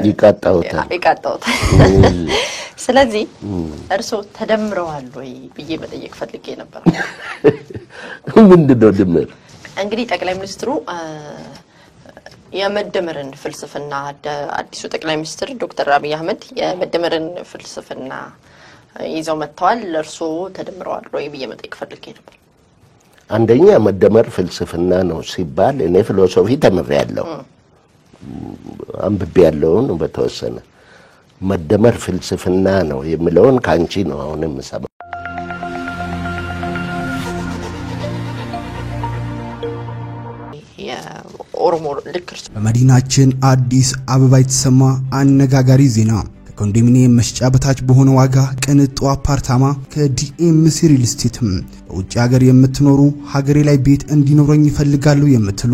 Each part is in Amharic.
ይቃጣውታል ስለዚህ እርሶ ተደምረዋል ወይ ብዬ መጠየቅ ፈልጌ ነበር ምንድነው ድምር እንግዲህ ጠቅላይ ሚኒስትሩ የመደመርን ፍልስፍና አዲሱ ጠቅላይ ሚኒስትር ዶክተር አብይ አህመድ የመደመርን ፍልስፍና ይዘው መጥተዋል እርሶ ተደምረዋል ወይ ብዬ መጠየቅ ፈልጌ ነበር አንደኛ መደመር ፍልስፍና ነው ሲባል እኔ ፊሎሶፊ ተምሬያለሁ አንብቤያለሁን በተወሰነ መደመር ፍልስፍና ነው የሚለውን ካንቺ ነው አሁን የምሰማው ኦሮሞ ልክርስ በመዲናችን አዲስ አበባ የተሰማ አነጋጋሪ ዜና ኮንዶሚኒየም መስጫ በታች በሆነ ዋጋ ቅንጡ አፓርታማ ከዲኤምሲ ሪል ስቴት በውጭ ሀገር የምትኖሩ ሀገሬ ላይ ቤት እንዲኖረኝ ይፈልጋሉ የምትሉ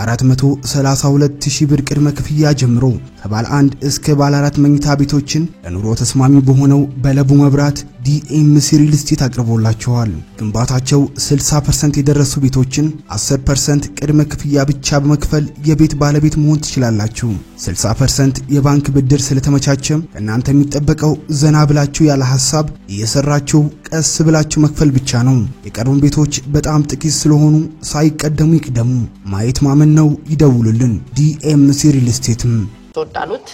432,000 ብር ቅድመ ክፍያ ጀምሮ ከባለ 1 እስከ ባለ 4 መኝታ ቤቶችን ለኑሮ ተስማሚ በሆነው በለቡ መብራት ዲኤምሲ ሪል ስቴት አቅርቦላችኋል ግንባታቸው 60% የደረሱ ቤቶችን 10% ቅድመ ክፍያ ብቻ በመክፈል የቤት ባለቤት መሆን ትችላላችሁ 60% የባንክ ብድር ስለተመቻቸም እናንተ የሚጠበቀው ዘና ብላችሁ ያለ ሐሳብ እየሰራችሁ ቀስ ብላችሁ መክፈል ብቻ ነው የቀሩን ቤቶች በጣም ጥቂት ስለሆኑ ሳይቀደሙ ይቅደሙ ማየት ማመን ነው ይደውሉልን ዲኤምሲ ሪል ስቴት ተወዳሉት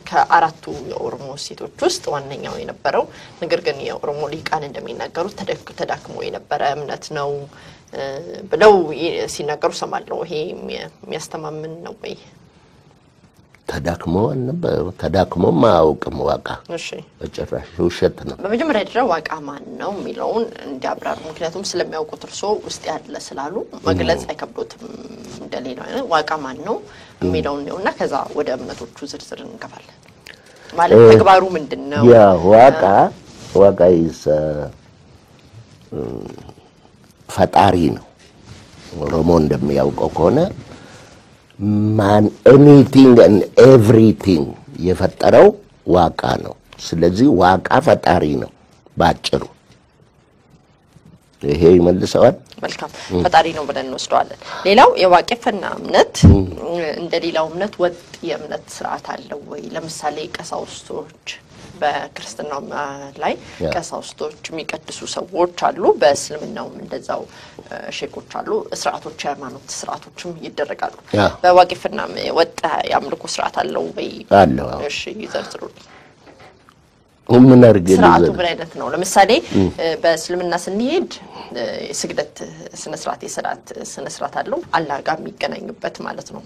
ከአራቱ የኦሮሞ ሴቶች ውስጥ ዋነኛው የነበረው ነገር ግን የኦሮሞ ሊቃን እንደሚናገሩት ተዳክሞ የነበረ እምነት ነው ብለው ሲናገሩ ሰማለው ይሄ የሚያስተማምን ነው ወይ ተዳክሞ ማውቅም ዋቃ እሺ በጭራሽ ውሸት ነው በመጀመሪያ ደረጃ ዋቃ ማን ነው የሚለውን እንዲያብራሩ ምክንያቱም ስለሚያውቁት እርሶ ውስጥ ያለ ስላሉ መግለጽ አይከብዶትም እንደሌላው አይነት ዋቃ ማን ነው የሚለውን ነውና ከዛ ወደ እምነቶቹ ዝርዝር እንገባለን ማለት ተግባሩ ምንድነው ያ ዋቃ is ፈጣሪ ነው ኦሮሞ እንደሚያውቀው ከሆነ man anything and everything የፈጠረው ዋቃ ነው ስለዚህ ዋቃ ፈጣሪ ነው ባጭሩ ይሄ ይመልሰዋል መልካም ፈጣሪ ነው ብለን እንወስደዋለን ሌላው የዋቄፈና እምነት እንደሌላው እምነት ወጥ የእምነት ስርዓት አለው ወይ ለምሳሌ ቀሳውስቶች በክርስትናው ላይ ቀሳውስቶች የሚቀድሱ ሰዎች አሉ በእስልምናው እንደዛው ሼኮች አሉ ስርዓቶች ሃይማኖት ስርዓቶችም ይደረጋሉ በዋቄፈና ወጥ ያምልኮ ስርዓት አለው ወይ አለው እሺ ይዘርዝሩ ምን አርገን ስርዓቱ ምን አይነት ነው ለምሳሌ በእስልምና ስንሄድ ስግደት ስነስርዓት የሰላት ስነስርዓት አለው አላህ ጋር የሚገናኙበት ማለት ነው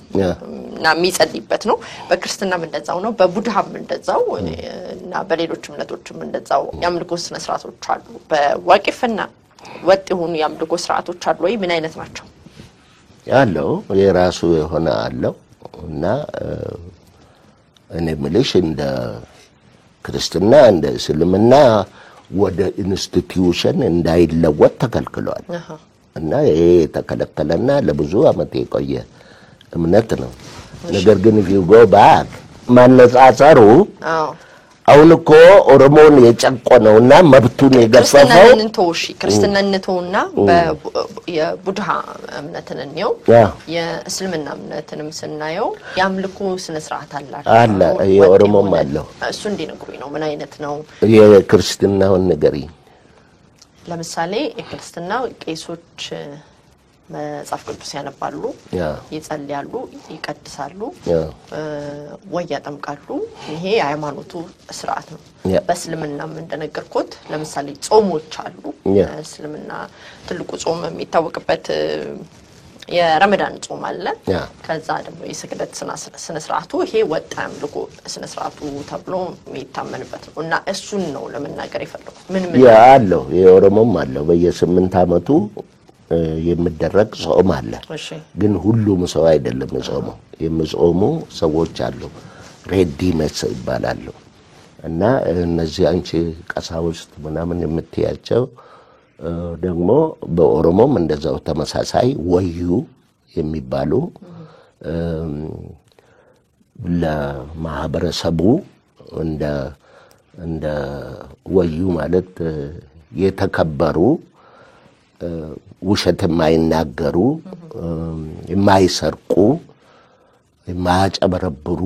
እና የሚጸልይበት ነው በክርስትናም እንደዛው ነው በቡድሃም እንደዛው እና በሌሎች እምነቶችም እንደዛው ያምልኮ ስነስርዓቶች አሉ በዋቄፈና ወጥ የሆኑ ያምልኮ ስርዓቶች አሉ ወይ ምን አይነት ናቸው ያለው የራሱ የሆነ አለው እና እኔ ምልሽ እንደ ክርስትና እንደ እስልምና ወደ ኢንስቲትዩሽን እንዳይለወጥ ተከልክሏል እና ይሄ ተከለከለና ለብዙ አመት የቆየ እምነት ነው ነገር ግን if you go back ማነጻጸሩ አሁን እኮ ኦሮሞን የጨቆነውና መብቱን የገፈፈው ክርስትናነቱና የቡድሃ እምነትን ነው የእስልምና እምነትንም ስናየው ያምልኮ ስነ ስርዓት አለ የኦሮሞም አለው እሱ እንዲነግሩኝ ነው ምን አይነት ነው የክርስትናው ነገሪ ለምሳሌ የክርስትናው ቄሶች መጽሐፍ ቅዱስ ያነባሉ ይጸልያሉ ይቀድሳሉ ወይ ያጠምቃሉ ይሄ ሃይማኖቱ ስርዓት ነው በእስልምናም እንደነገርኩት ለምሳሌ ጾሞች አሉ እስልምና ትልቁ ጾም የሚታወቅበት የረመዳን ጾም አለ ከዛ ደግሞ የስግደት ስነ ስርዓቱ ይሄ ወጣ አምልኮ ስነ ስርዓቱ ተብሎ የሚታመንበት ነው እና እሱን ነው ለመናገር ይፈልጋል ምን ያለው የኦሮሞም አለው በየ8 አመቱ የሚደረግ ጾም አለ ግን ሁሉም ሰው አይደለም ጾመው የሚጾሙ ሰዎች አሉ ሬዲመስ ይባላሉ እና እነዚህ አንቺ ቀሳውስት ምናምን የምትያቸው ደግሞ በኦሮሞም እንደዛው ተመሳሳይ ወዩ የሚባሉ ለማህበረሰቡ እንደ ወዩ ማለት የተከበሩ ውሸት የማይናገሩ የማይሰርቁ የማያጨበረብሩ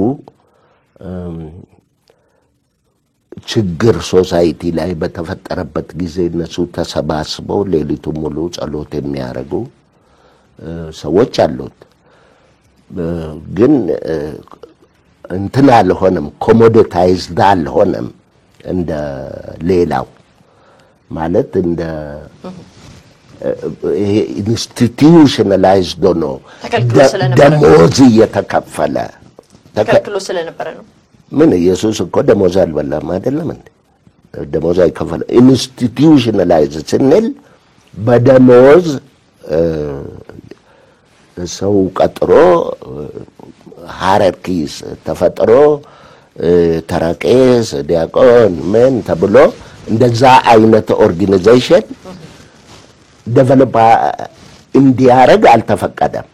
ችግር ሶሳይቲ ላይ በተፈጠረበት ጊዜ እነሱ ተሰባስበው ሌሊቱን ሙሉ ጸሎት የሚያደርጉ ሰዎች አሉት። ግን እንትን አልሆነም፣ ኮሞዲታይዝድ አልሆነም እንደ ሌላው ማለት እንደ ኢንስቲትዩሽናላይዝድ ነው። ደሞዝ እየተከፈለ ተከልክሎ ስለነበረ ነው። ምን ኢየሱስ እኮ ደሞዝ አልበላም አይደለም እንዴ? ደሞዝ አይከፈል። ኢንስቲትዩሽናላይዝድ ስንል በደሞዝ ሰው ቀጥሮ ሃይራርኪስ ተፈጥሮ ተራቄስ ዲያቆን ምን ተብሎ እንደዛ አይነት ኦርጋናይዜሽን ዴቨሎፕ እንዲያረግ አልተፈቀደም።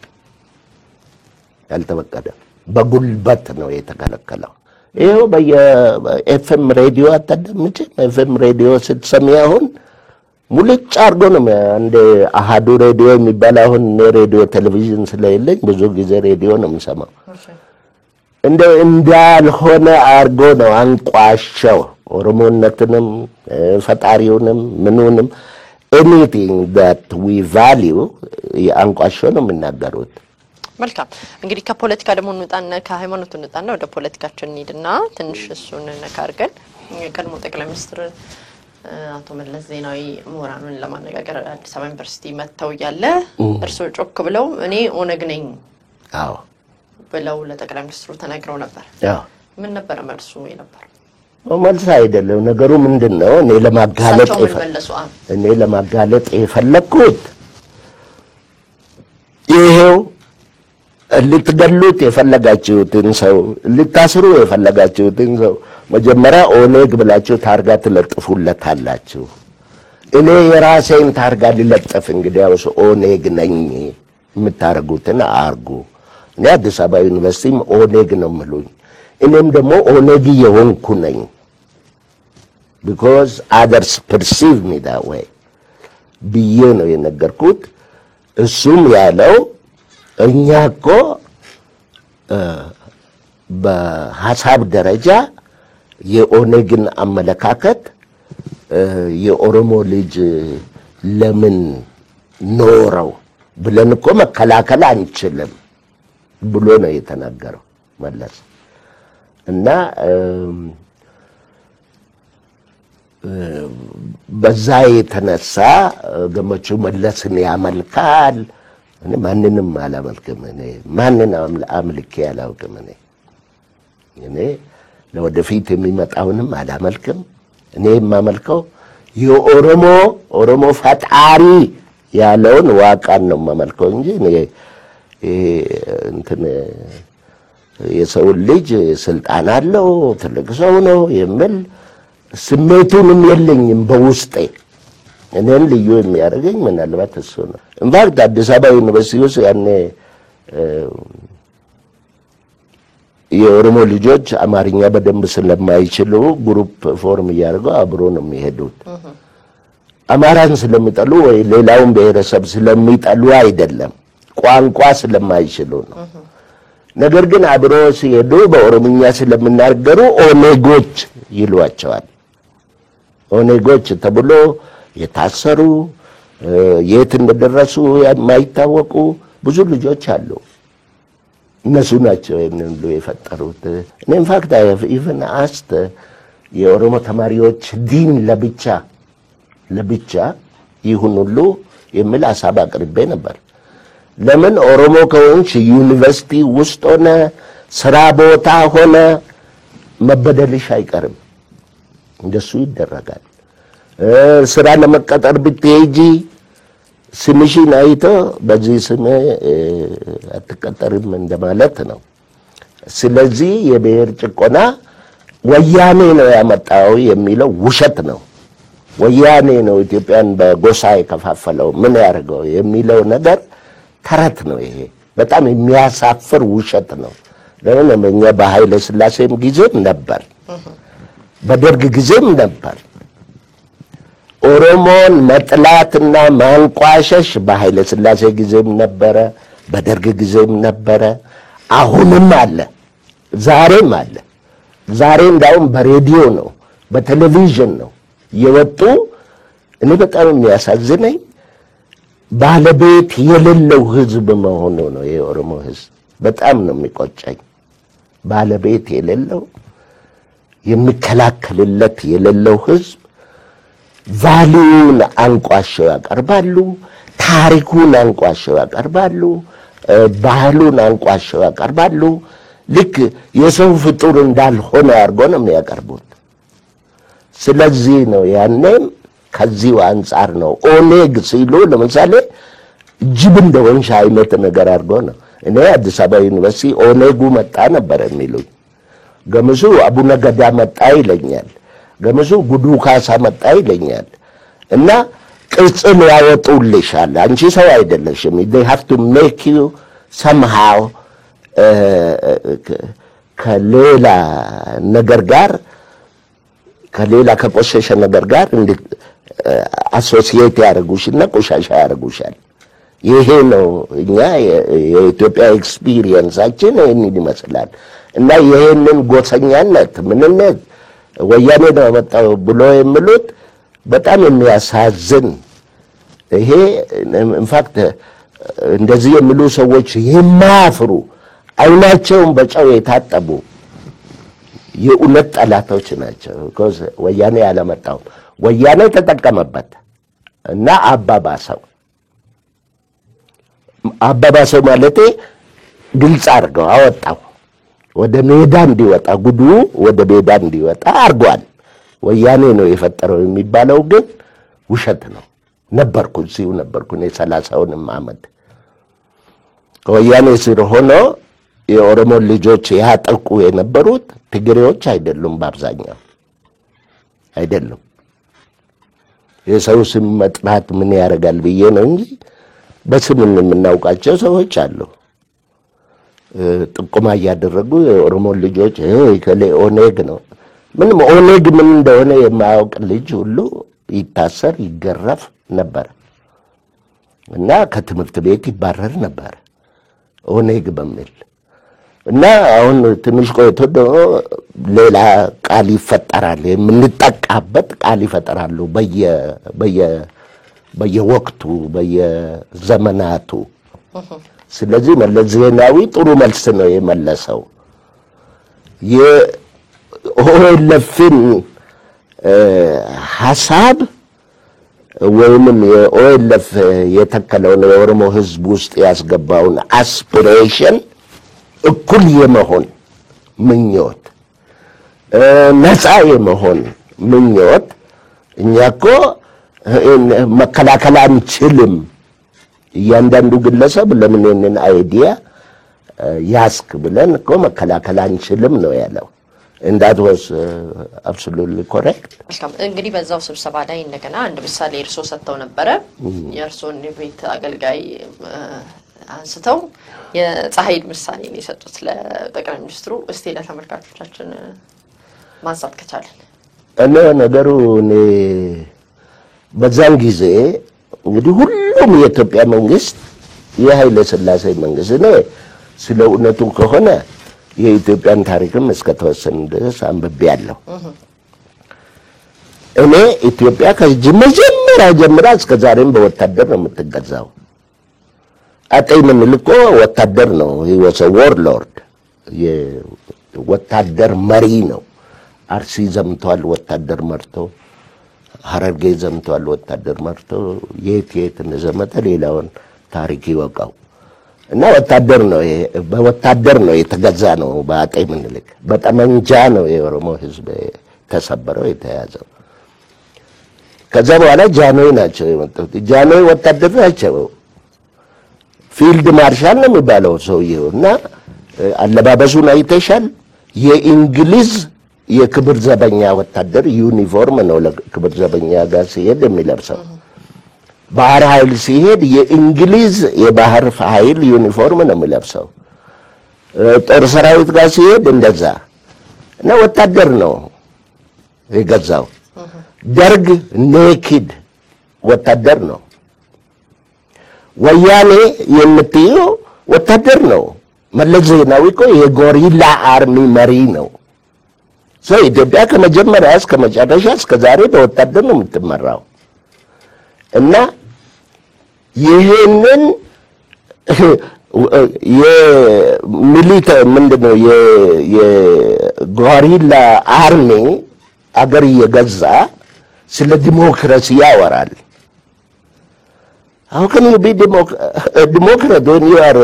በጉልበት ነው የተከለከለው። ይሄው በኤፍኤም ሬዲዮ አታደምጪ? ኤፍኤም ሬዲዮ ስትሰሚ አሁን ሙልጭ አርጎ ነው እንደ አሃዱ ሬዲዮ የሚባል አሁን ሬዲዮ ቴሌቪዥን ስለሌለኝ ብዙ ጊዜ ሬዲዮ ነው የምሰማው። እንዳልሆነ አርጎ ነው አንቋሸው ኦሮሞነትንም ፈጣሪውንም ምኑንም anything that we value አንቋሸው ነው የሚናገሩት። መልካም እንግዲህ ከፖለቲካ ደግሞ እንጣና ከሃይማኖት እንጣና ወደ ፖለቲካችን እንሂድና ትንሽ እሱን ነካርገን የቀድሞ ጠቅላይ ሚኒስትር አቶ መለስ ዜናዊ ምሁራኑን ለማነጋገር አዲስ አበባ ዩኒቨርሲቲ መጥተው ያለ እርሶ ጮክ ብለው እኔ ኦነግ ነኝ ብለው ለጠቅላይ ሚኒስትሩ ተናግረው ነበር። ምን ነበር መልሱ ነበር? መልስ አይደለም ነገሩ ምንድነው? እኔ ለማጋለጥ የፈለኩት ይሄው ልትገሉት የፈለጋችሁትን ሰው ልታስሩ የፈለጋችሁትን ሰው መጀመሪያ ኦነግ ብላችሁ ታርጋ ትለጥፉለታላችሁ። እኔ የራሴን ታርጋ ልለጥፍ እንግዲያውስ ኦነግ ነኝ የምታረጉትን አርጉ። እኔ አዲስ አበባ ዩኒቨርሲቲም ኦነግ ነው የምሉኝ። እኔም ደግሞ ኦነግ የሆንኩ ነኝ because others perceive me that way ብዬ ነው የነገርኩት። እሱም ያለው እኛ እኮ በሐሳብ ደረጃ የኦነግን አመለካከት የኦሮሞ ልጅ ለምን ኖረው ብለን እኮ መከላከል አንችልም ብሎ ነው የተናገረው መለስ። እና በዛ የተነሳ ገመቹ መለስን ያመልካል። እኔ ማንንም አላመልክም። እኔ ማንንም አምልኬ አላውቅም። እኔ ለወደፊት የሚመጣውንም አላመልክም። እኔ የማመልከው የኦሮሞ ፈጣሪ ያለውን ዋቃን ነው የማመልከው እንጂ እኔ እንትን የሰው ልጅ ስልጣን አለው ትልቅ ሰው ነው የሚል ስሜቱንም የለኝም በውስጤ። እኔን ልዩ የሚያደርገኝ ምናልባት እሱ ነው። ኢንፋክት አዲስ አበባ ዩኒቨርሲቲ ውስጥ ያኔ የኦሮሞ ልጆች አማርኛ በደንብ ስለማይችሉ ግሩፕ ፎርም እያደረጉ አብሮ ነው የሚሄዱት። አማራን ስለሚጠሉ ወይ ሌላውን ብሔረሰብ ስለሚጠሉ አይደለም፣ ቋንቋ ስለማይችሉ ነው። ነገር ግን አብሮ ሲሄዱ በኦሮምኛ ስለሚናገሩ ኦነጎች ይሏቸዋል። ኦነጎች ተብሎ የታሰሩ የት እንደደረሱ የማይታወቁ ብዙ ልጆች አሉ። እነሱ ናቸው ይሄንን ሁሉ የፈጠሩት። እኔ ኢንፋክት አይ ሃቭ ኢቭን አስክድ የኦሮሞ ተማሪዎች ዲን ለብቻ ይሁን ሁሉ የሚል ሐሳብ አቅርቤ ነበር። ለምን ኦሮሞ ከሆንሽ ዩኒቨርሲቲ ውስጥ ሆነ ስራ ቦታ ሆነ መበደልሽ አይቀርም። እንደሱ ይደረጋል። ስራ ለመቀጠር ብትሄጂ ስምሽን አይቶ በዚህ ስም አትቀጠርም እንደማለት ነው። ስለዚህ የብሔር ጭቆና ወያኔ ነው ያመጣው የሚለው ውሸት ነው። ወያኔ ነው ኢትዮጵያን በጎሳ የከፋፈለው ምን ያደርገው የሚለው ነገር ተረት ነው። ይሄ በጣም የሚያሳፍር ውሸት ነው። ለምን እኛ በኃይለ ሥላሴም ጊዜም ነበር፣ በደርግ ጊዜም ነበር። ኦሮሞን መጥላትና ማንቋሸሽ በኃይለ ሥላሴ ጊዜም ነበረ፣ በደርግ ጊዜም ነበረ፣ አሁንም አለ፣ ዛሬም አለ። ዛሬ እንዳውም በሬዲዮ ነው በቴሌቪዥን ነው የወጡ። እኔ በጣም የሚያሳዝነኝ ባለቤት የሌለው ህዝብ መሆኑ ነው የኦሮሞ ህዝብ። በጣም ነው የሚቆጨኝ። ባለቤት የሌለው የሚከላከልለት የሌለው ህዝብ ቫልዩን አንቋሸው ያቀርባሉ፣ ታሪኩን አንቋሸው ያቀርባሉ፣ ባህሉን አንቋሸው ያቀርባሉ። ልክ የሰው ፍጡር እንዳልሆነ አድርጎ ነው የሚያቀርቡት። ስለዚህ ነው ያኔም ከዚሁ አንጻር ነው ኦኔግ ሲሉ ለምሳሌ ጅብ እንደሆንሽ አይነት ነገር አድርጎ ነው። እኔ አዲስ አበባ ዩኒቨርሲቲ ኦኔጉ መጣ ነበር የሚሉኝ። ገምሱ አቡነ ገዳ መጣ ይለኛል፣ ገምሱ ጉዱ ካሳ መጣ ይለኛል። እና ቅጽል ያወጡልሻል። አንቺ ሰው አይደለሽም። they have to make you somehow ከሌላ ነገር ጋር ከሌላ ከቆሸሸ ነገር ጋር አሶሲዬት ያደርጉሽና ቆሻሻ ያደርጉሻል። ይሄ ነው እኛ የኢትዮጵያ ኤክስፒሪየንሳችን ይሄን ይመስላል። እና ይሄንን ጎሰኛነት ምንነት ወያኔ ነው መጣው ብሎ የሚሉት በጣም የሚያሳዝን ይሄ ኢንፋክት እንደዚህ የሚሉ ሰዎች የማያፍሩ አይናቸውን በጨው የታጠቡ የእውነት ጠላቶች ናቸው። because ወያኔ ያለመጣው ወያኔ ተጠቀመበት እና አባባሰው ማለት ግልጽ አድርገው አወጣው። ወደ ሜዳ እንዲወጣ ጉዱ ወደ ሜዳ እንዲወጣ አድርጓል። ወያኔ ነው የፈጠረው የሚባለው ግን ውሸት ነው። ነበርኩ እዚሁ ነበርኩ እኔ 30 ዓመት ወያኔ ስር ሆኖ የኦሮሞ ልጆች ያጠቁ የነበሩት ትግሬዎች አይደሉም፣ በአብዛኛው አይደሉም። የሰው ስም መጥራት ምን ያደርጋል ብዬ ነው እንጂ በስም የምናውቃቸው ሰዎች አሉ። ጥቁማ ያደረጉ የኦሮሞ ልጆች ከሌ ኦኔግ ነው ምንም ኦኔግ ምን እንደሆነ የማያውቅ ልጅ ሁሉ ይታሰር ይገረፍ ነበር እና ከትምህርት ቤት ይባረር ነበር ኦኔግ በሚል። እና አሁን ትንሽ ቆይቶ ደግሞ ሌላ ቃል ይፈጠራል፣ የምንጠቃበት ቃል ይፈጠራሉ በየወቅቱ በየዘመናቱ። ስለዚህ መለስ ዜናዊ ጥሩ መልስ ነው የመለሰው። የኦኤልኤፍን ሐሳብ ወይም የኦኤልኤፍ የተከለውን የኦሮሞ ህዝብ ውስጥ ያስገባውን አስፒሬሽን እኩል የመሆን ምኞት፣ ነፃ የመሆን ምኞት እኛ እኮ መከላከል አንችልም፣ እያንዳንዱ ግለሰብ ለምን የነን አይዲያ ያስክ ብለን እኮ መከላከል አንችልም ነው ያለው። and that was absolutely correct። እንግዲህ በዛው ስብሰባ ላይ እንደገና አንድ ምሳሌ እርሶ ሰጥተው ነበር። የእርሶን ቤት አገልጋይ አንስተው የፀሐይ ምሳሌ ነው የሰጡት ለጠቅላይ ሚኒስትሩ። እስቲ ለተመልካቾቻችን ማንሳት ከቻለን። እኔ ነገሩ እኔ በዛን ጊዜ እንግዲህ ሁሉም የኢትዮጵያ መንግስት የኃይለ ሥላሴ መንግስት ነው። ስለ እውነቱ ከሆነ የኢትዮጵያን ታሪክም እስከተወሰነ ድረስ አንብቤያለሁ። እኔ ኢትዮጵያ ከመጀመሪያ ጀምራ እስከ ዛሬም በወታደር ነው የምትገዛው። አጤ ምኒልክ እኮ ወታደር ነው። he was a warlord የወታደር መሪ ነው። አርሲ ዘምቷል ወታደር መርቶ፣ ሐረርጌ ዘምቷል ወታደር መርቶ፣ የት እንደዘመተ ሌላውን ታሪክ ይወቃው። እና ወታደር ነው በወታደር ነው የተገዛ ነው በአጤ ምኒልክ። በጠመንጃ ነው የኦሮሞ ህዝብ ተሰበረው የተያዘው። ከዛ በኋላ ጃንሆይ ናቸው የመጡት። ጃንሆይ ወታደር ናቸው። ፊልድ ማርሻል ነው የሚባለው ሰውዬው። እና አለባበሱን አይተሻል። የእንግሊዝ የክብር ዘበኛ ወታደር ዩኒፎርም ነው ለክብር ዘበኛ ጋር ሲሄድ የሚለብሰው። ባህር ኃይል ሲሄድ የእንግሊዝ የባህር ኃይል ዩኒፎርም ነው የሚለብሰው። ጦር ሰራዊት ጋር ሲሄድ እንደዛ እና ወታደር ነው የገዛው። ደርግ ኔኪድ ወታደር ነው። ወያኔ የምትየው ወታደር ነው። መለስ ዜናዊ እኮ የጎሪላ አርሚ መሪ ነው። ኢትዮጵያ ከመጀመሪያ እስከ መጨረሻ እስከ ዛሬ በወታደር ነው የምትመራው እና ይሄንን ምንድነው የጓሪላ አርሚ አገር እየገዛ ስለ ዲሞክራሲ ያወራል። How can you be democrat when you are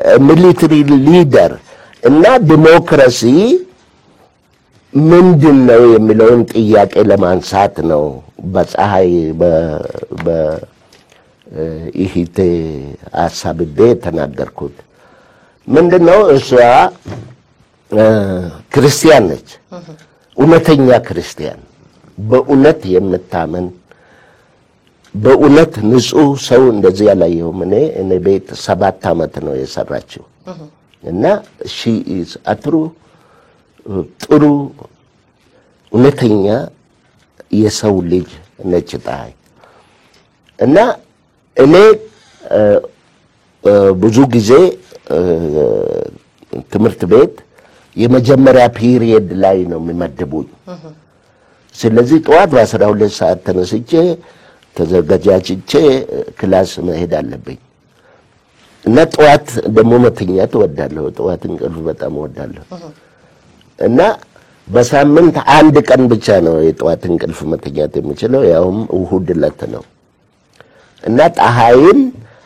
a military leader? እና ዲሞክራሲ ምንድነው የሚለውን ጥያቄ ለማንሳት ነው በፀሐይ በኢሂቴ አሳብቤ ተናገርኩት። ምንድነው እሷ ክርስቲያን ነች፣ እውነተኛ ክርስቲያን፣ በእውነት የምታመን በእውነት ንጹህ ሰው እንደዚህ ያላየሁም። እኔ ቤት 7 ዓመት ነው የሰራችው እና she is ጥሩ እውነተኛ የሰው ልጅ ነች ፀሐይ። እና እኔ ብዙ ጊዜ ትምህርት ቤት የመጀመሪያ ፒሪየድ ላይ ነው የሚመድቡኝ። ስለዚህ ጠዋት በ12 ሰዓት ተነስቼ ተዘጋጅቼ ክላስ መሄድ አለብኝ እና ጠዋት ደግሞ መተኛት እወዳለሁ። ጠዋት እንቅልፍ በጣም እወዳለሁ እና በሳምንት አንድ ቀን ብቻ ነው የጠዋት እንቅልፍ መተኛት የምችለው፣ ያውም እሁድ ዕለት ነው። እና ፀሐይን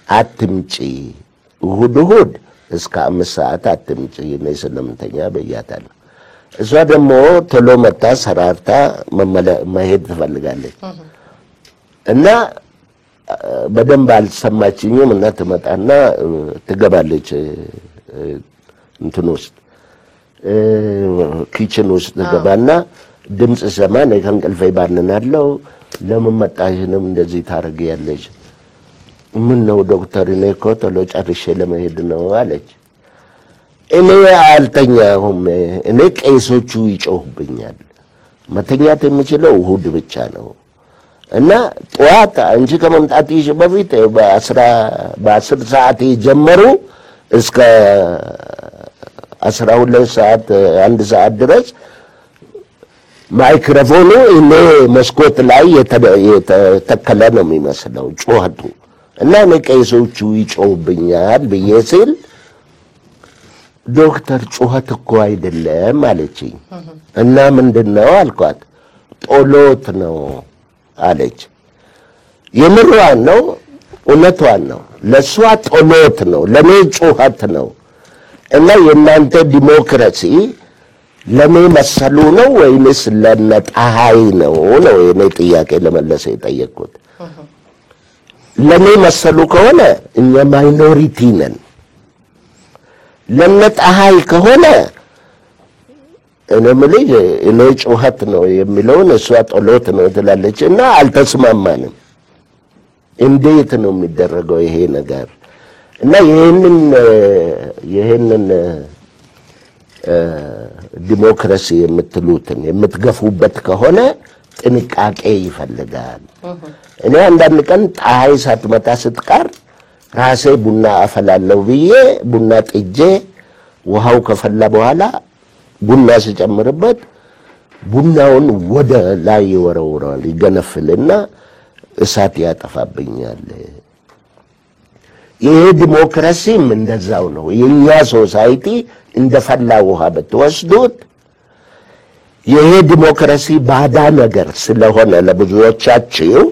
አትምጪ እሁድ እስከ 5 ሰዓት አትምጪ ነው ስለምተኛ በያታለሁ። እሷ ደግሞ ቶሎ መጣ ሰራርታ መሄድ ትፈልጋለች እና በደንብ አልሰማችኝም እና ትመጣና ትገባለች እንትን ውስጥ ኪችን ውስጥ ትገባና ድምጽ ሰማ ነው ከእንቅልፌ ባንናለሁ። ለምን መጣሽንም እንደዚህ ታረጊያለሽ? ምን ነው ዶክተር እኔ እኮ ቶሎ ጨርሼ ለመሄድ ነው አለች። እኔ አልተኛሁም፣ እኔ ቄሶቹ ይጮህብኛል፣ መተኛት የምችለው እሁድ ብቻ ነው እና ጠዋት አንቺ ከመምጣትሽ በፊት በ10 ሰዓት ጀመሩ እስከ 12 ሰዓት 1 ሰዓት ድረስ ማይክሮፎኑ እኔ መስኮት ላይ የተተከለ ነው የሚመስለው ጩኸቱ እና እኔ ቄሶቹ ይጮህብኛል ብዬ ስል ዶክተር ጩኸት እኮ አይደለም አለችኝ። እና ምንድነው አልኳት። ጦሎት ነው አለች። የምሯን ነው እውነቷን ነው። ለሷ ጦሎት ነው፣ ለኔ ጩኸት ነው። እና የእናንተ ዲሞክራሲ ለኔ መሰሉ ነው ወይስ ለነጣሃይ ነው ነው የኔ ጥያቄ ለመለሰ የጠየቅኩት። ለኔ መሰሉ ከሆነ እኛ ማይኖሪቲ ነን፣ ለነጣሃይ ከሆነ እኔ ጩኸት ነው የሚለውን እሷ ጦሎት ነው ትላለች እና አልተስማማንም። እንዴት ነው የሚደረገው ይሄ ነገር? እና ይሄንን ዲሞክራሲ የምትሉትን የምትገፉበት ከሆነ ጥንቃቄ ይፈልጋል። እኔ አንዳንድ ቀን ፀሐይ ሳትመጣ ስትቀር ራሴ ቡና አፈላለው ብዬ ቡና ጥጄ ውሃው ከፈላ በኋላ ቡና ሲጨምርበት ቡናውን ወደ ላይ ይወረውራል፣ ይገነፍልና እሳት ያጠፋብኛል። ይሄ ዲሞክራሲም እንደዛው ነው። የኛ ሶሳይቲ እንደፈላ ውሃ በተወስዱት ይሄ ዲሞክራሲ ባዳ ነገር ስለሆነ ለብዙዎቻችሁ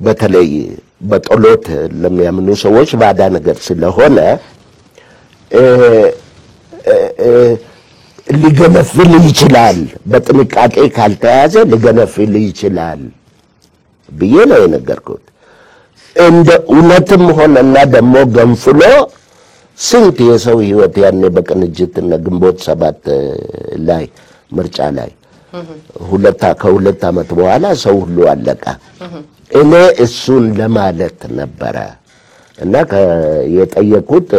በተለይ በጦሎት ለሚያምኑ ሰዎች ባዳ ነገር ስለሆነ ሊገነፍል ይችላል፣ በጥንቃቄ ካልተያዘ ሊገነፍል ይችላል ብዬ ነው የነገርኩት። እንደ እውነትም ሆነና ደግሞ ገንፍሎ ስንት የሰው ህይወት ያኔ በቅንጅትና ግንቦት 7 ላይ ምርጫ ላይ ከሁለት ዓመት በኋላ ሰው ሁሉ አለቀ። እኔ እሱን ለማለት ነበረ እና የጠየቁት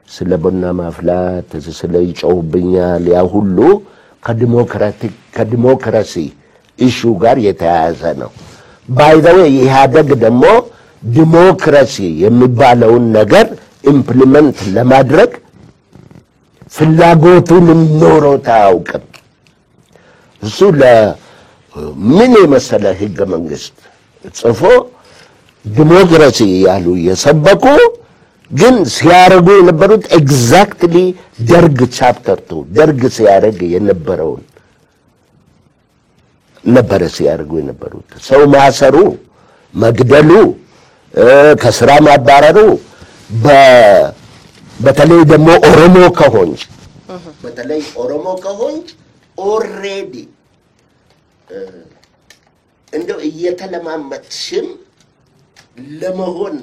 ስለ ቡና ማፍላት ስለ ይጮህብኛል ያ ሁሉ ከዲሞክራሲ ኢሹ ጋር የተያያዘ ነው። ባይ ዘ ዌይ ኢህአደግ ደግሞ ዲሞክራሲ የሚባለውን ነገር ኢምፕሊመንት ለማድረግ ፍላጎቱን ኖሮት አያውቅም። እሱ ለምን የመሰለ ህገ መንግስት ጽፎ ዲሞክራሲ ያሉ የሰበኩ ግን ሲያረጉ የነበሩት ኤግዛክትሊ ደርግ ቻፕተር 2 ደርግ ሲያረግ የነበረውን ነበር ሲያረጉ የነበሩት። ሰው ማሰሩ፣ መግደሉ፣ ከስራ ማባረሩ በተለይ ደግሞ ኦሮሞ ከሆንች ኦሬዲ እንደው እየተለማመጥሽም ለመሆን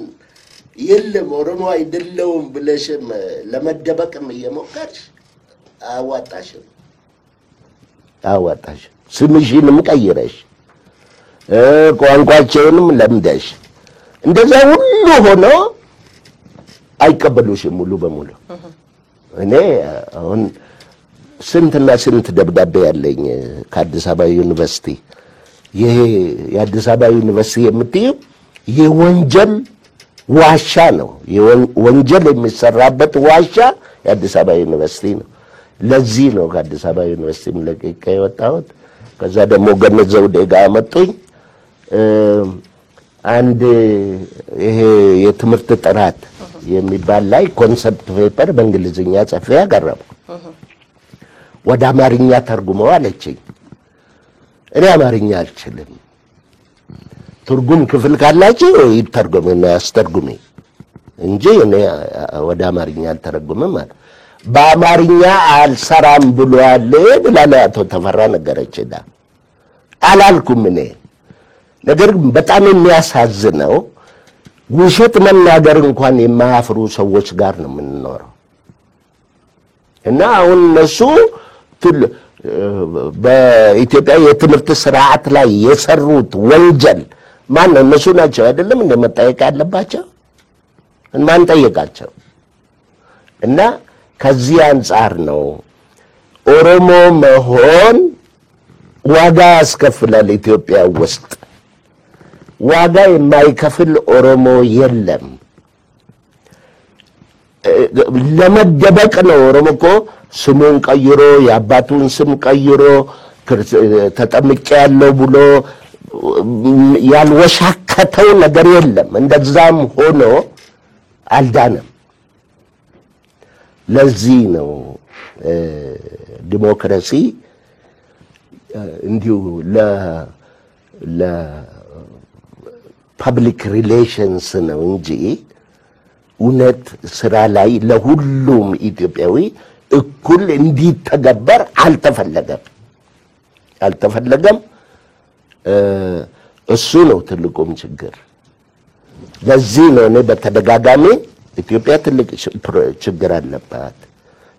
የለም ኦሮሞ አይደለውም ብለሽም ለመደበቅም እየሞከርሽ አዋጣሽም ስምሽንም ቀይረሽ ቋንቋቸውንም ለምደሽ እንደዛ ሁሉ ሆኖ አይቀበሉሽም ሙሉ በሙሉ። እኔ አሁን ስንትና ስንት ደብዳቤ ያለኝ ከአዲስ አበባ ዩኒቨርሲቲ ይሄ የአዲስ አበባ ዩኒቨርሲቲ የምትይው የወንጀል ዋሻ ነው። ወንጀል የሚሰራበት ዋሻ የአዲስ አበባ ዩኒቨርሲቲ ነው። ለዚህ ነው ከአዲስ አበባ ዩኒቨርሲቲ ለቀቄ የወጣሁት። ከዛ ደግሞ ገነት ዘውዴ ጋር መጡኝ። አንድ ይሄ የትምህርት ጥራት የሚባል ላይ ኮንሰፕት ፔፐር በእንግሊዝኛ ጽፌ ያቀረብኩ ወደ አማርኛ ተርጉመው አለችኝ። እኔ አማርኛ አልችልም፣ ትርጉም ክፍል ካላችሁ ይተርጉምና ያስተርጉሚ እንጂ እኔ ወደ አማርኛ አልተረጉምም ማለት በአማርኛ አልሰራም ብሏል ብላ አቶ ተፈራ ነገረችና አላልኩም እኔ። ነገር ግን በጣም የሚያሳዝነው ውሸት መናገር እንኳን የማያፍሩ ሰዎች ጋር ነው የምንኖረው። እና አሁን እነሱ በኢትዮጵያ የትምህርት ስርዓት ላይ የሰሩት ወንጀል ማን ነው? እነሱ ናቸው አይደለም እንደ መጠየቅ ያለባቸው? ማን ጠየቃቸው? እና ከዚህ አንፃር ነው ኦሮሞ መሆን ዋጋ ያስከፍላል። ኢትዮጵያ ውስጥ ዋጋ የማይከፍል ኦሮሞ የለም። ለመደበቅ ነው። ኦሮሞ እኮ ስሙን ቀይሮ የአባቱን ስም ቀይሮ ተጠምቄ ያለው ብሎ ያልወሻከተው ነገር የለም። እንደዛም ሆኖ አልዳነም። ለዚህ ነው ዲሞክራሲ እንዲሁ ለፐብሊክ ሪሌሽንስ ነው እንጂ እውነት ስራ ላይ ለሁሉም ኢትዮጵያዊ እኩል እንዲተገበር አልተፈለገም። እሱ ነው ትልቁም ችግር። ለዚህ ነው እኔ በተደጋጋሚ ኢትዮጵያ ትልቅ ችግር አለባት፣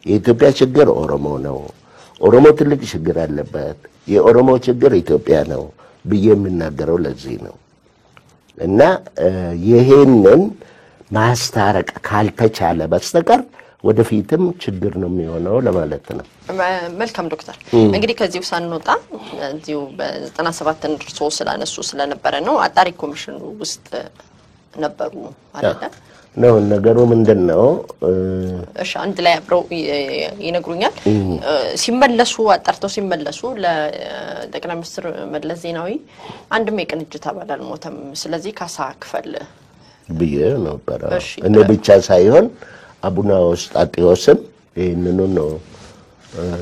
የኢትዮጵያ ችግር ኦሮሞ ነው፣ ኦሮሞ ትልቅ ችግር አለበት፣ የኦሮሞ ችግር ኢትዮጵያ ነው ብዬ የምናገረው ለዚህ ነው። እና ይሄንን ማስታረቅ ካልተቻለ በስተቀር ወደፊትም ችግር ነው የሚሆነው ለማለት ነው። መልካም ዶክተር፣ እንግዲህ ከዚሁ ሳንወጣ እዚሁ በ97 እርሶ ስላነሱ ስለነበረ ነው አጣሪ ኮሚሽኑ ውስጥ ነበሩ አይደል? ነው ነገሩ ምንድነው? እሺ አንድ ላይ አብረው ይነግሩኛል። ሲመለሱ አጣርተው ሲመለሱ ለጠቅላይ ሚኒስትር መለስ ዜናዊ አንድም የቅንጅት አባል አልሞተም፣ ስለዚህ ካሳ ክፈል ብዬ ነበር። እኔ ብቻ ሳይሆን አቡነ ውስጣጤዎስም ይህንኑ ነው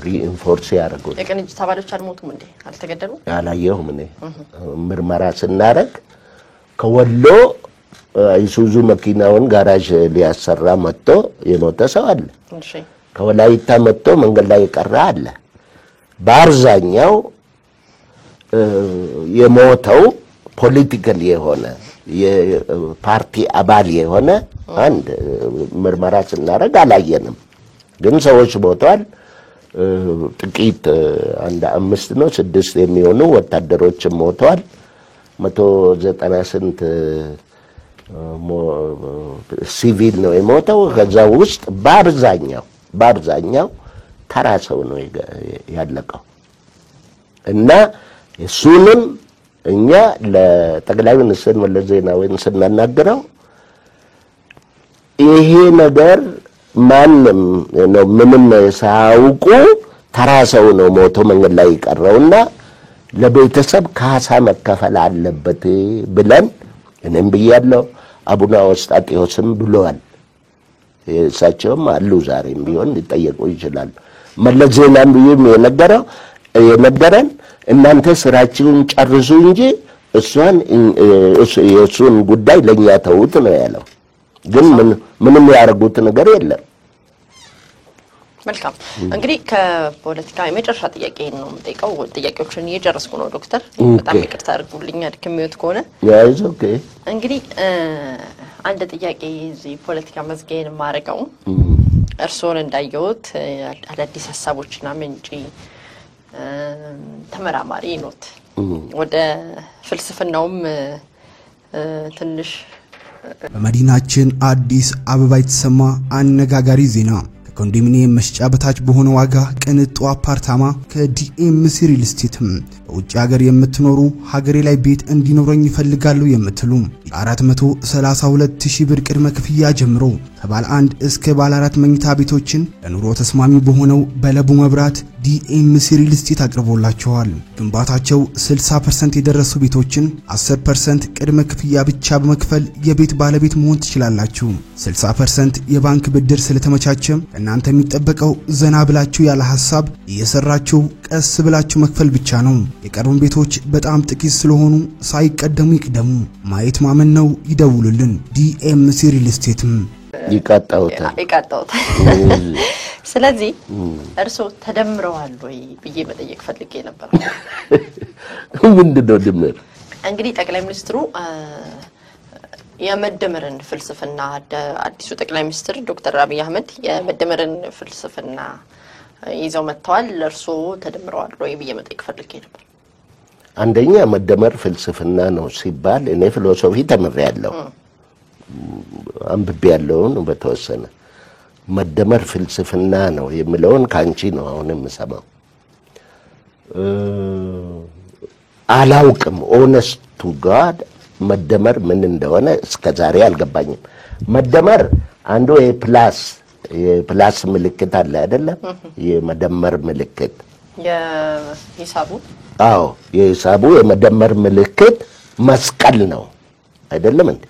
ሪኢንፎርስ ያደረጉት። የቅንጅት አባሎች አልሞቱም እንዴ? አልተገደሉም? አላየሁም። እኔ ምርመራ ስናረግ ከወሎ አይሱዙ መኪናውን ጋራዥ ሊያሰራ መጥቶ የሞተ ሰው አለ። ከወላይታ መጥቶ መንገድ ላይ የቀረ አለ። በአብዛኛው የሞተው ፖለቲካል የሆነ የፓርቲ አባል የሆነ አንድ ምርመራ ስናረግ አላየንም። ግን ሰዎች ሞተዋል። ጥቂት አንድ 5 ነው 6 የሚሆኑ ወታደሮችም ሞተዋል። 198 ሲቪል ነው የሞተው። ከዛ ውስጥ በአብዛኛው ተራ ሰው ነው ያለቀው። እና እሱንም እኛ ለጠቅላይ ሚኒስትር መለስ ዜናዊን ስናናገረው ይሄ ነገር ማንም ነው ምንም ሳያውቁ ተራ ሰው ነው ሞቶ መንገድ ላይ ቀረውና ለቤተሰብ ካሳ መከፈል አለበት ብለን እኔም ብያለሁ አቡነ አውስጣጤዎስም ብለዋል እሳቸውም አሉ ዛሬም ቢሆን ሊጠየቁ ይችላል መለስ ዜናም ቢሆን የነገረን እናንተ ስራችሁን ጨርሱ እንጂ እሱን ጉዳይ ለኛ ተውት ነው ያለው ግን ምንም ያርጉት ነገር የለም መልካም እንግዲህ ከፖለቲካ የመጨረሻ ጥያቄ ነው የምጠይቀው ጥያቄዎችን እየጨረስኩ ነው ዶክተር በጣም ይቅርታ አድርጉልኝ አድክሜዎት ከሆነ ያይዝ ኦኬ እንግዲህ አንድ ጥያቄ እዚህ ፖለቲካ መዝገየን ማረጋው እርሶን እንዳየውት አዳዲስ ሐሳቦችና ምንጭ ተመራማሪ ኖት ወደ ፍልስፍናውም ትንሽ በመዲናችን አዲስ አበባ የተሰማ አነጋጋሪ ዜና ኮንዶሚኒየም መስጫ በታች በሆነ ዋጋ ቅንጡ አፓርታማ ከዲኤምሲ ሪል ስቴት በውጭ ሀገር የምትኖሩ ሀገሬ ላይ ቤት እንዲኖረኝ ይፈልጋሉ የምትሉ 432,000 ብር ቅድመ ክፍያ ጀምሮ ከባለ 1 እስከ ባለ 4 መኝታ ቤቶችን ለኑሮ ተስማሚ በሆነው በለቡ መብራት ዲኤምሲ ሪል ስቴት አቅርቦላቸዋል ግንባታቸው 60% የደረሱ ቤቶችን 10% ቅድመ ክፍያ ብቻ በመክፈል የቤት ባለቤት መሆን ትችላላችሁ 60% የባንክ ብድር ስለተመቻቸም እናንተ የሚጠበቀው ዘና ብላችሁ ያለ ሐሳብ እየሰራችሁ ቀስ ብላችሁ መክፈል ብቻ ነው የቀሩን ቤቶች በጣም ጥቂት ስለሆኑ ሳይቀደሙ ይቅደሙ ማየት ማመን ነው ይደውሉልን ዲኤምሲ ሪል ስቴት ይቃጣውታል ስለዚህ እርሶ ተደምረዋል ወይ ብዬ መጠየቅ ፈልጌ ነበር ምንድነው ድምር እንግዲህ ጠቅላይ ሚኒስትሩ የመደመርን ፍልስፍና አዲሱ ጠቅላይ ሚኒስትር ዶክተር አብይ አህመድ የመደመርን ፍልስፍና ይዘው መጥተዋል ለርሶ ተደምረዋል ወይ ብዬ መጠየቅ ፈልጌ ነበር አንደኛ መደመር ፍልስፍና ነው ሲባል እኔ ፊሎሶፊ ተምሬያለሁ አንብቤያለሁ በተወሰነ መደመር ፍልስፍና ነው የሚለውን ካንቺ ነው አሁን የምሰማው አላውቅም honest to god መደመር ምን እንደሆነ እስከዛሬ አልገባኝም መደመር አንዱ የፕላስ ምልክት አለ አይደለም የመደመር ምልክት የሂሳቡ የመደመር ምልክት መስቀል ነው አይደለም እንዴ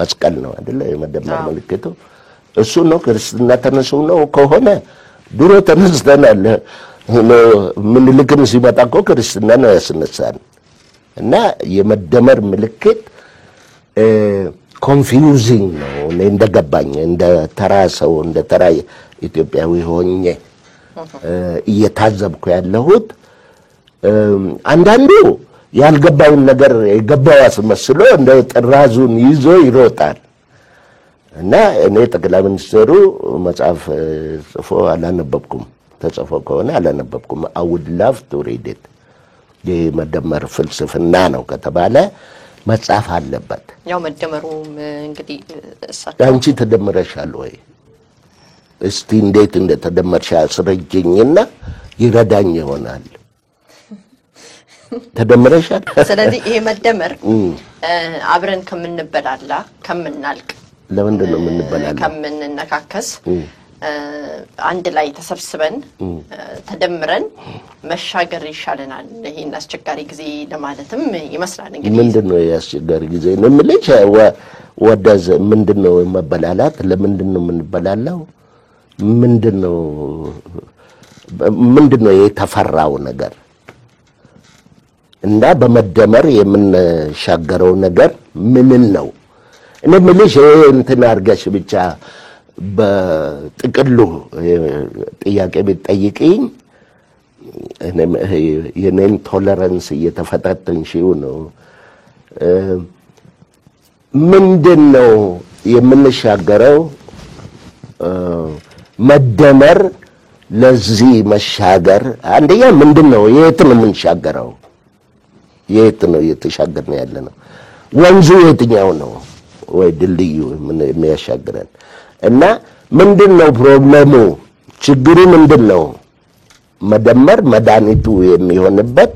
መስቀል ነው አይደለ የመደመር ምልክቱ እሱ ነው ክርስትና ተነሱ ነው ከሆነ ድሮ ተነስተናል ምን ልክም ሲመጣ እኮ ክርስትና ነው ያስነሳን እና የመደመር ምልክት ኮንፊውዚንግ ነው እንደገባኝ እንደ ተራሰው እንደ ተራ ኢትዮጵያዊ ሆኜ እየታዘብኩ ያለሁት አንዳንዱ ያልገባውን ነገር የገባው አስመስሎ እንደ ጥራዙን ይዞ ይሮጣል እና እኔ ጠቅላይ ሚኒስትሩ መጽሐፍ ጽፎ አላነበብኩም ተጽፎ ከሆነ አላነበብኩም I would love to read it የመደመር ፍልስፍና ነው ከተባለ መጽሐፍ አለበት ያው መደመሩም እንግዲህ አንቺ ተደምረሻል ወይ እስቲ እንዴት እንደተደመርሻ አስረጅኝና ይረዳኝ ይሆናል ተደምረሻል ስለዚህ ይሄ መደመር አብረን ከምንበላላ ከምናልቅ ለምንድን ነው የምንበላላ ከምንነካከስ አንድ ላይ ተሰብስበን ተደምረን መሻገር ይሻለናል ይሄን አስቸጋሪ ጊዜ ለማለትም ይመስላል እንግዲህ ምንድነው ያስቸጋሪ ጊዜ ነው ምልሽ ወደዘ ምንድነው መበላላት ለምንድነው የምንበላላው ምንድነው የተፈራው ነገር እና በመደመር የምንሻገረው ነገር ምን ነው እኔ ምልሽ እንትን አርጋሽ ብቻ በጥቅሉ ጥያቄ ቢጠይቂኝ የኔን ቶለራንስ እየተፈታተንሽው ነው ምንድነው የምንሻገረው መደመር ለዚህ መሻገር አንደኛ ምንድነው የት ነው የምንሻገረው የት ነው የተሻገርነው ያለነው ወንዙ የትኛው ነው ወይ ድልድዩ ምን የሚያሻግረን እና ምንድነው ፕሮብሌሙ ችግሩ ምንድነው መደመር መድኃኒቱ የሚሆንበት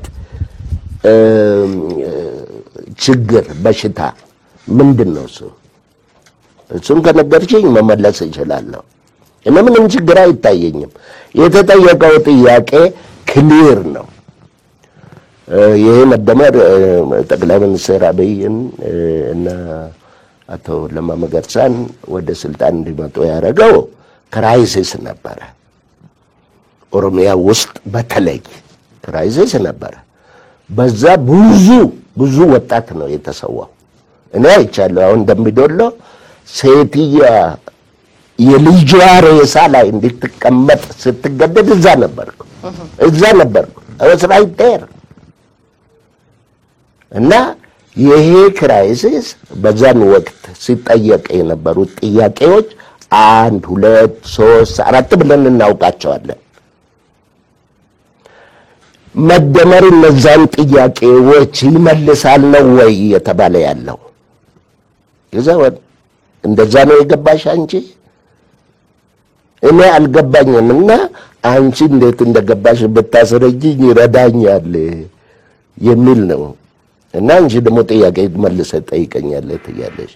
ችግር በሽታ ምንድነው እሱን ከነገርሽኝ መመለስ እችላለሁ እኔ ምንም ችግር አይታየኝም። የተጠየቀው ጥያቄ ክሊር ነው። ይሄ መደመር ጠቅላይ ሚኒስትር አብይን እና አቶ ለማ መገርሳን ወደ ስልጣን እንዲመጡ ያደረገው ክራይሲስ ነበረ። ኦሮሚያ ውስጥ በተለይ ክራይሲስ ነበረ። በዛ ብዙ ወጣት ነው የተሰዋው። እኔ አይቻለሁ። አሁን እንደሚዶሎ ሴትያ የልጇ ሬሳ ላይ እንድትቀመጥ ስትገደድ እዛ ነበርኩ። I was right there። እና ይሄ ክራይሲስ በዛን ወቅት ሲጠየቅ የነበሩት ጥያቄዎች 1 2 3 4 ብለን እናውቃቸዋለን። መደመር እነዛን ጥያቄዎች ይመልሳል ነው ወይ የተባለ ያለው? ይዘው እንደዛ ነው የገባሽ አንቺ? እኔ አልገባኝምና አንቺ እንዴት እንደገባሽ ብታስረጂኝ ይረዳኛል የሚል ነው። እና አንቺ ደግሞ ጥያቄ መልሰሽ ጠይቀኛለሽ ትያለሽ።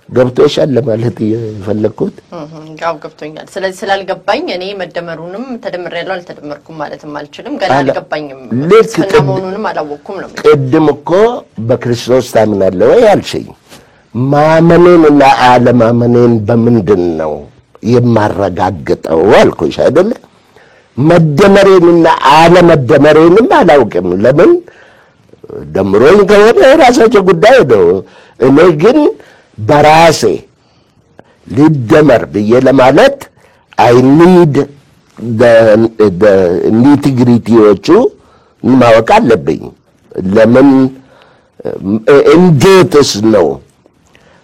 ገብቶሻል ለማለት የፈለኩት? ጋው ገብቶኛል። ስለዚህ ስላልገባኝ እኔ መደመሩንም ተደምሬያለሁ አልተደመርኩም ማለትም አልችልም። ገና አልገባኝም። ስለማውኑንም አላወኩም ነው። ቅድም እኮ በክርስቶስ ታምናለህ ወይ አልሽኝ። ማመኔንና አለማመኔን በምንድን ነው የማረጋግጠው አልኩሽ አይደለ? መደመሬንና አለመደመሬንም አላውቅም። ለምን ደምሮኝ ከሆነ ራሳቸው ጉዳይ ነው። እኔ ግን በራሴ ሊደመር ብዬ ለማለት I need the nitty-grittyዎቹ ማወቅ አለብኝ። ለምን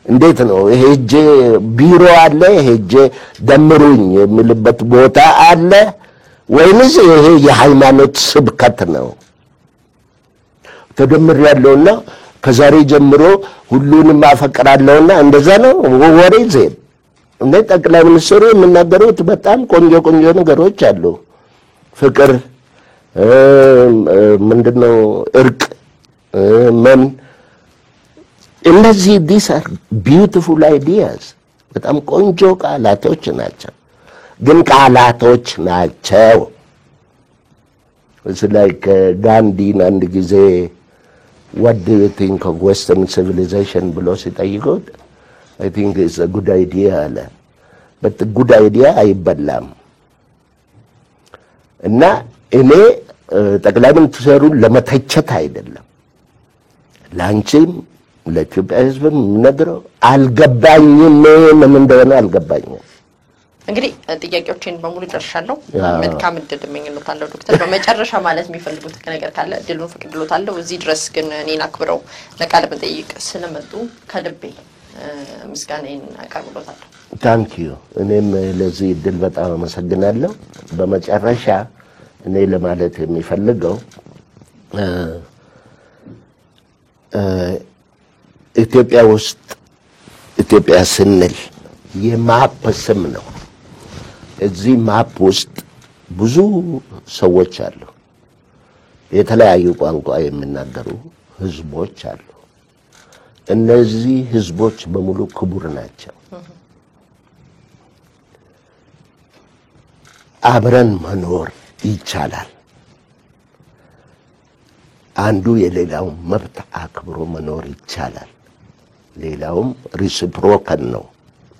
እንዴት ነው ሄጄ ቢሮ አለ ሄጄ ደምሩኝ የሚልበት ቦታ አለ ወይንስ ይሄ የሃይማኖት ስብከት ነው? ተደምር ያለውና ከዛሬ ጀምሮ ሁሉንም አፈቅራለሁና እንደዛ ነው ወሬ ዘን እንደ ጠቅላይ ሚኒስትሩ የምናገሩት በጣም ቆንጆ ነገሮች አሉ። ፍቅር ምንድነው እርቅ ምን እነዚህ these are beautiful ideas በጣም ቆንጆ ቃላቶች ናቸው። ግን ቃላቶች ናቸው። It's like Gandhi አንድ ጊዜ what do you think of Western civilization ብሎ ሲጠይቁት I think it's a good idea አለ። but the good idea አይበላም። እና እኔ ጠቅላይ ሚኒስትሩን ለመተቸት አይደለም ላንቺም ለኢትዮጵያ ሕዝብም ነገረው አልገባኝም ምን እንደሆነ አልገባኝም። እንግዲህ ጥያቄዎችን በሙሉ ጨርሻለሁ። መልካም እድል እመኝልዎታለሁ ዶክተር። በመጨረሻ ማለት የሚፈልጉት ነገር ካለ እድሉን ፈቅድልዎታለሁ። እዚህ ድረስ ግን እኔን አክብረው ለቃለ መጠይቅ ስለመጡ ከልቤ ምስጋናዬን አቀርብልዎታለሁ። ታንክ ዩ። እኔም ለዚህ እድል በጣም አመሰግናለሁ። በመጨረሻ እኔ ለማለት የሚፈልገው ኢትዮጵያ ውስጥ ኢትዮጵያ ስንል የማፕ ስም ነው። እዚህ ማፕ ውስጥ ብዙ ሰዎች አሉ። የተለያዩ ቋንቋ የሚናገሩ ህዝቦች አሉ። እነዚህ ህዝቦች በሙሉ ክቡር ናቸው። አብረን መኖር ይቻላል። አንዱ የሌላው መብት አክብሮ መኖር ይቻላል። ሌላውም ሪሲፕሮካል ነው።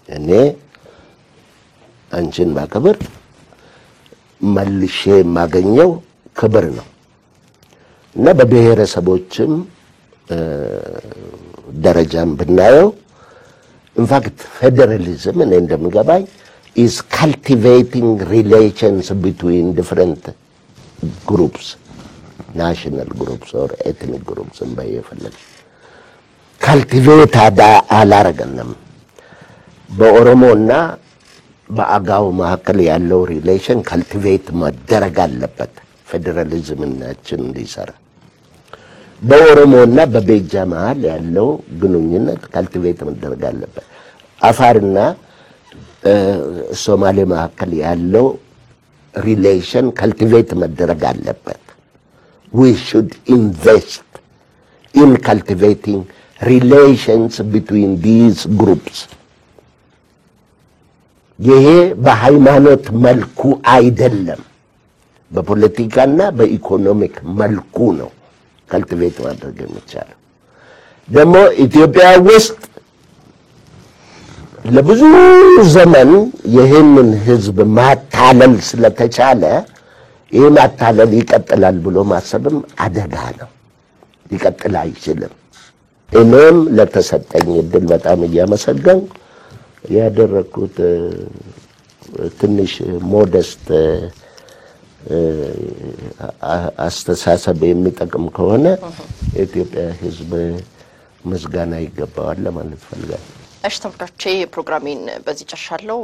እኔ አንቺን ማክበር መልሼ የማገኘው ክብር ነው። እና በብሔረሰቦችም ደረጃም ብናየው ኢንፋክት ፌደራሊዝም እኔ እንደምገባኝ is cultivating relations between different groups, national groups or ethnic groups by የፈለግ cultivate አላረገንም። በኦሮሞና በአጋው መካከል ያለው ሪሌሽን cultivate መደረግ አለበት ፌደራሊዝምናችን እንዲሰራ። በኦሮሞና በቤጃ መሃል ያለው ግንኙነት cultivate መደረግ አለበት። አፋርና ሶማሌ መካከል ያለው ሪሌሽን cultivate መደረግ አለበት። We should invest in cultivating relations between these groups ይሄ በሃይማኖት መልኩ አይደለም በፖለቲካና በኢኮኖሚክ መልኩ ነው ካልቲቬት ማድረግ የሚቻለው ደግሞ ኢትዮጵያ ውስጥ ለብዙ ዘመን ይሄንን ህዝብ ማታለል ስለተቻለ ይሄ ማታለል ይቀጥላል ብሎ ማሰብም አደጋ ነው ይቀጥል አይችልም እኔም ለተሰጠኝ እድል በጣም እያመሰገንኩ ያደረኩት ትንሽ ሞደስት አስተሳሰብ የሚጠቅም ከሆነ ኢትዮጵያ ህዝብ ምስጋና ይገባዋል ለማለት ፈልጋለሁ። እሺ ተመልካቾቼ ፕሮግራሜን በዚህ ጨርሻለሁ።